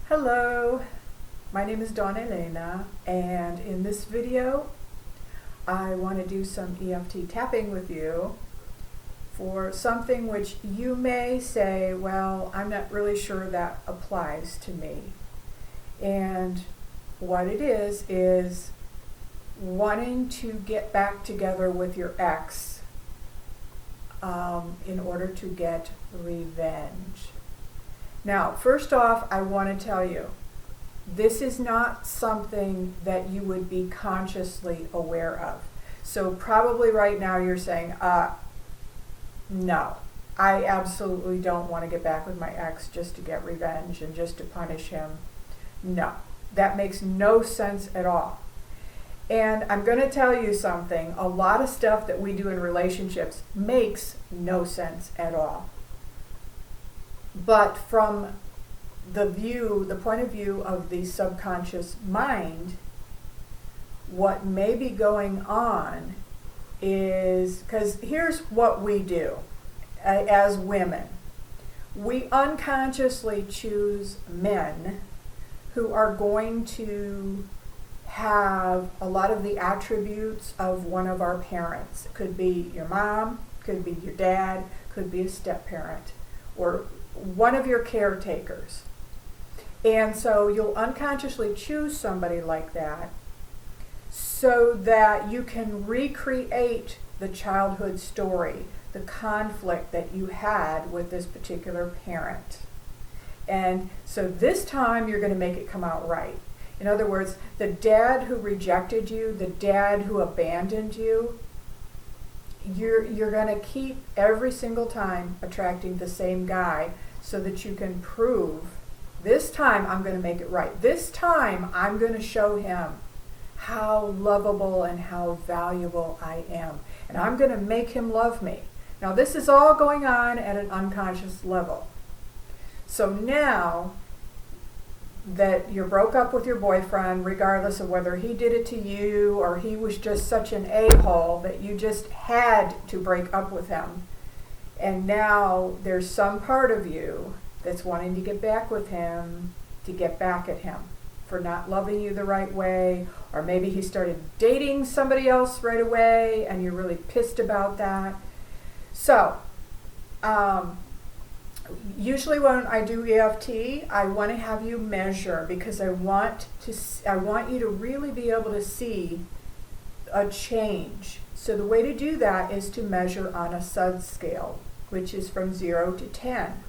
Hello, my name is Dawn Elena, and in this video I want to do some EFT tapping with you for something which you may say, well, I'm not really sure that applies to me. And what it is wanting to get back together with your ex in order to get revenge. Now, first off, I want to tell you, this is not something that you would be consciously aware of. So probably right now you're saying, no, I absolutely don't want to get back with my ex just to get revenge and just to punish him. No, that makes no sense at all. And I'm going to tell you something, a lot of stuff that we do in relationships makes no sense at all. But from the point of view of the subconscious mind, what may be going on is, because here's what we do as women. We unconsciously choose men who are going to have a lot of the attributes of one of our parents. It could be your mom, could be your dad, could be a step-parent, or one of your caretakers. And so you'll unconsciously choose somebody like that so that you can recreate the childhood story, the conflict that you had with this particular parent. And so this time you're going to make it come out right. In other words, the dad who rejected you, the dad who abandoned you, you're going to keep every single time attracting the same guy so that you can prove, this time I'm going to make it right. This time I'm going to show him how lovable and how valuable I am. And I'm going to make him love me. Now this is all going on at an unconscious level. So now that you broke up with your boyfriend, regardless of whether he did it to you or he was just such an a-hole that you just had to break up with him, and now there's some part of you that's wanting to get back with him, to get back at him for not loving you the right way, or maybe he started dating somebody else right away and you're really pissed about that. So, usually when I do EFT, I want to have you measure, because I want you to really be able to see a change. So the way to do that is to measure on a SUD scale, which is from 0 to 10.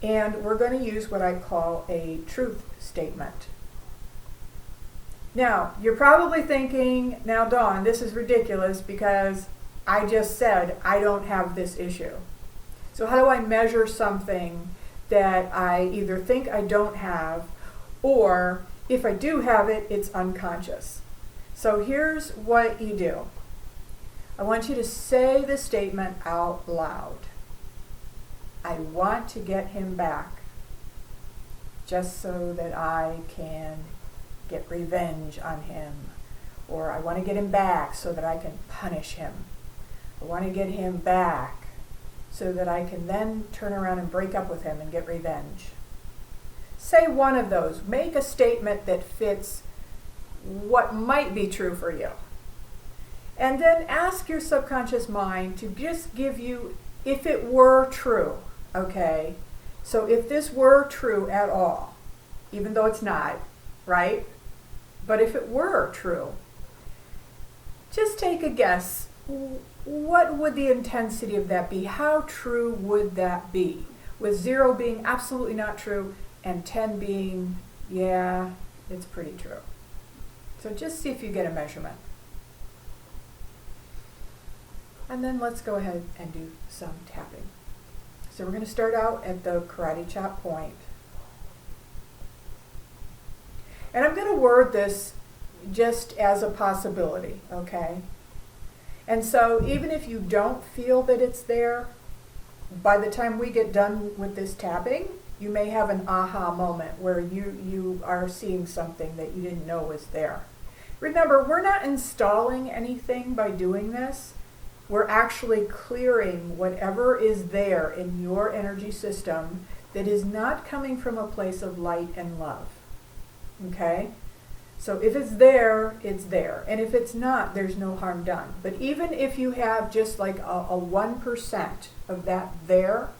And we're going to use what I call a truth statement. Now, you're probably thinking, now Dawn, this is ridiculous because I just said I don't have this issue. So how do I measure something that I either think I don't have, or if I do have it, it's unconscious? So here's what you do. I want you to say the statement out loud. I want to get him back just so that I can get revenge on him. Or I want to get him back so that I can punish him. I want to get him back so that I can then turn around and break up with him and get revenge. Say one of those. Make a statement that fits what might be true for you. And then ask your subconscious mind to just give you, if it were true, okay? So if this were true at all, even though it's not, right? But if it were true, just take a guess. What would the intensity of that be? How true would that be? With 0 being absolutely not true and 10 being, yeah, it's pretty true. So just see if you get a measurement. And then let's go ahead and do some tapping. So we're going to start out at the karate chop point. And I'm going to word this just as a possibility, okay? And so even if you don't feel that it's there, by the time we get done with this tapping, you may have an aha moment where you are seeing something that you didn't know was there. Remember, we're not installing anything by doing this. We're actually clearing whatever is there in your energy system that is not coming from a place of light and love. Okay? So if it's there, it's there. And if it's not, there's no harm done. But even if you have just like a 1% of that there,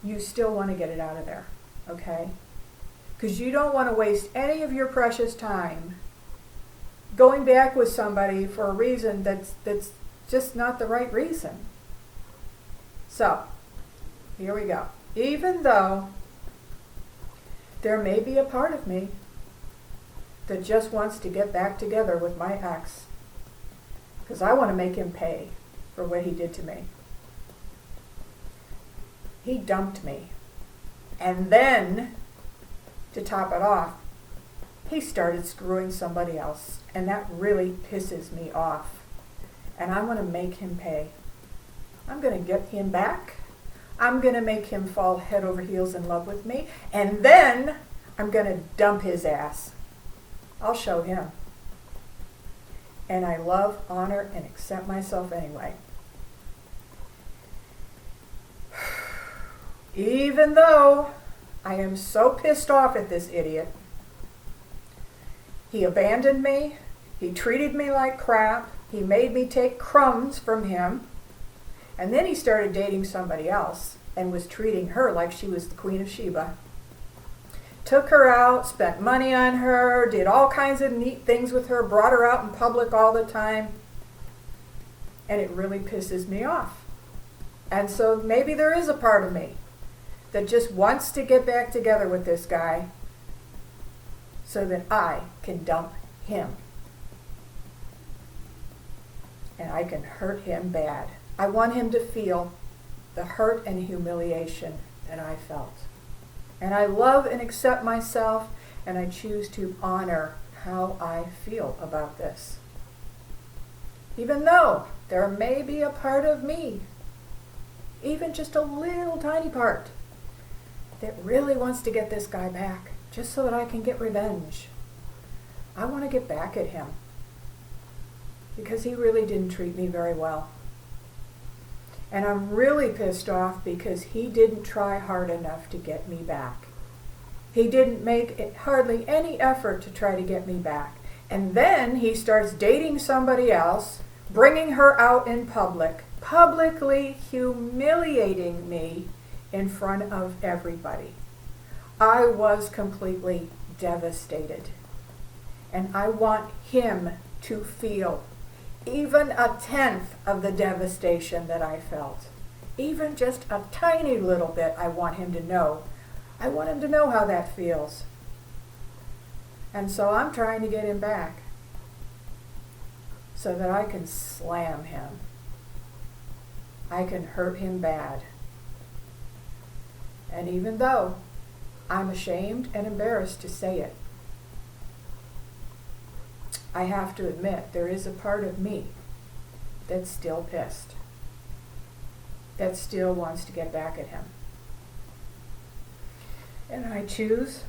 you still want to get it out of there. Okay? Because you don't want to waste any of your precious time going back with somebody for a reason that's just not the right reason. So, here we go. Even though there may be a part of me that just wants to get back together with my ex, because I want to make him pay for what he did to me. He dumped me. And then, to top it off, he started screwing somebody else. And that really pisses me off. And I want to make him pay. I'm going to get him back. I'm going to make him fall head over heels in love with me. And then I'm going to dump his ass. I'll show him. And I love, honor, and accept myself anyway. Even though I am so pissed off at this idiot. He abandoned me. He treated me like crap. He made me take crumbs from him. And then he started dating somebody else and was treating her like she was the Queen of Sheba. Took her out, spent money on her, did all kinds of neat things with her, brought her out in public all the time. And it really pisses me off. And so maybe there is a part of me that just wants to get back together with this guy so that I can dump him. And I can hurt him bad. I want him to feel the hurt and humiliation that I felt. And I love and accept myself, and I choose to honor how I feel about this. Even though there may be a part of me, even just a little tiny part, that really wants to get this guy back, just so that I can get revenge. I want to get back at him, because he really didn't treat me very well. And I'm really pissed off because he didn't try hard enough to get me back. He didn't make hardly any effort to try to get me back. And then he starts dating somebody else, bringing her out in public, publicly humiliating me in front of everybody. I was completely devastated. And I want him to feel even a tenth of the devastation that I felt. Even just a tiny little bit, I want him to know. I want him to know how that feels. And so I'm trying to get him back so that I can slam him. I can hurt him bad. And even though I'm ashamed and embarrassed to say it, I have to admit there is a part of me that's still pissed, that still wants to get back at him. And I choose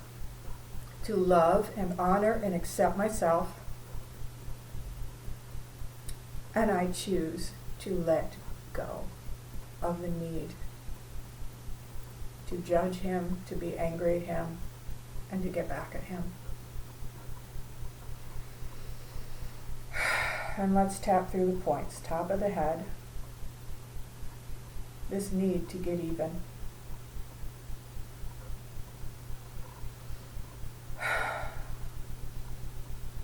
to love and honor and accept myself, and I choose to let go of the need to judge him, to be angry at him, and to get back at him. And let's tap through the points. Top of the head. This need to get even.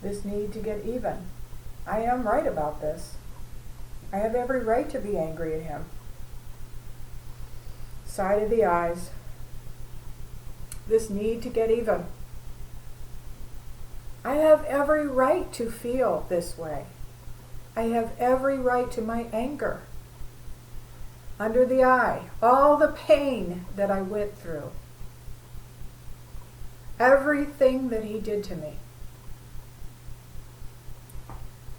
This need to get even. I am right about this. I have every right to be angry at him. Side of the eyes. This need to get even. I have every right to feel this way. I have every right to my anger. Under the eye, all the pain that I went through. Everything that he did to me.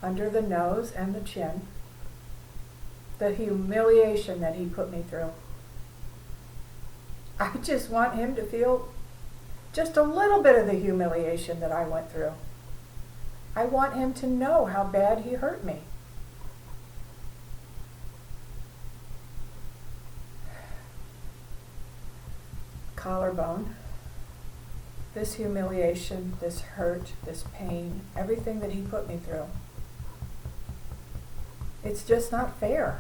Under the nose and the chin. The humiliation that he put me through. I just want him to feel just a little bit of the humiliation that I went through. I want him to know how bad he hurt me. collarbone, this humiliation, this hurt, this pain, everything that he put me through. It's just not fair.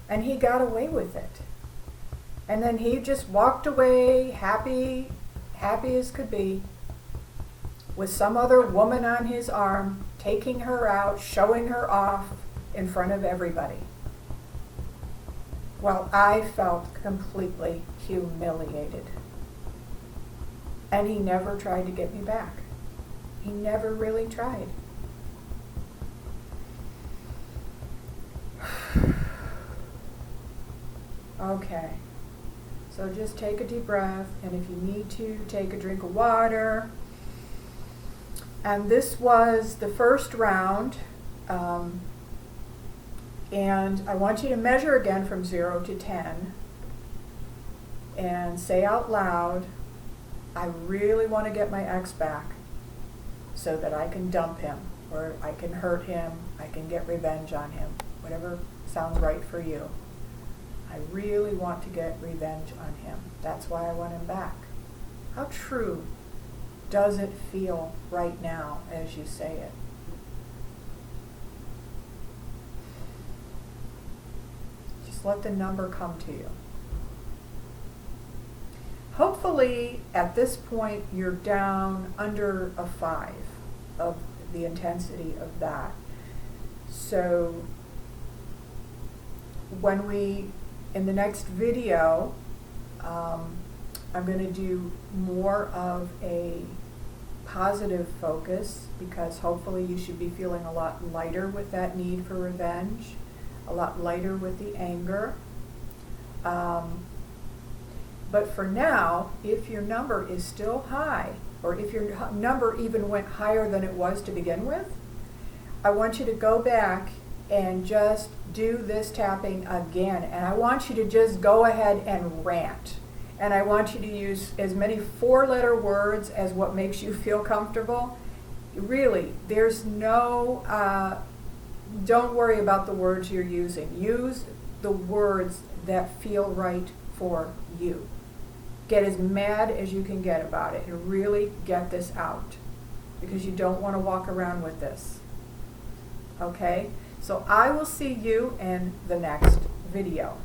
And he got away with it. And then he just walked away happy as could be, with some other woman on his arm, taking her out, showing her off in front of everybody. Well, I felt completely humiliated. And he never tried to get me back. He never really tried. Okay. So just take a deep breath, and if you need to, take a drink of water. And this was the first round. And I want you to measure again from 0 to 10 and say out loud, I really want to get my ex back so that I can dump him, or I can hurt him, I can get revenge on him, whatever sounds right for you. I really want to get revenge on him. That's why I want him back. How true does it feel right now as you say it? Just let the number come to you. Hopefully, at this point, you're down under a 5 of the intensity of that. So, in the next video, I'm going to do more of a positive focus, because hopefully you should be feeling a lot lighter with that need for revenge, a lot lighter with the anger. But for now, if your number is still high, or if your number even went higher than it was to begin with, I want you to go back and just do this tapping again. And I want you to just go ahead and rant. And I want you to use as many 4-letter words as what makes you feel comfortable. Really, there's no, don't worry about the words you're using. Use the words that feel right for you. Get as mad as you can get about it and really get this out, because you don't want to walk around with this. Okay? So I will see you in the next video.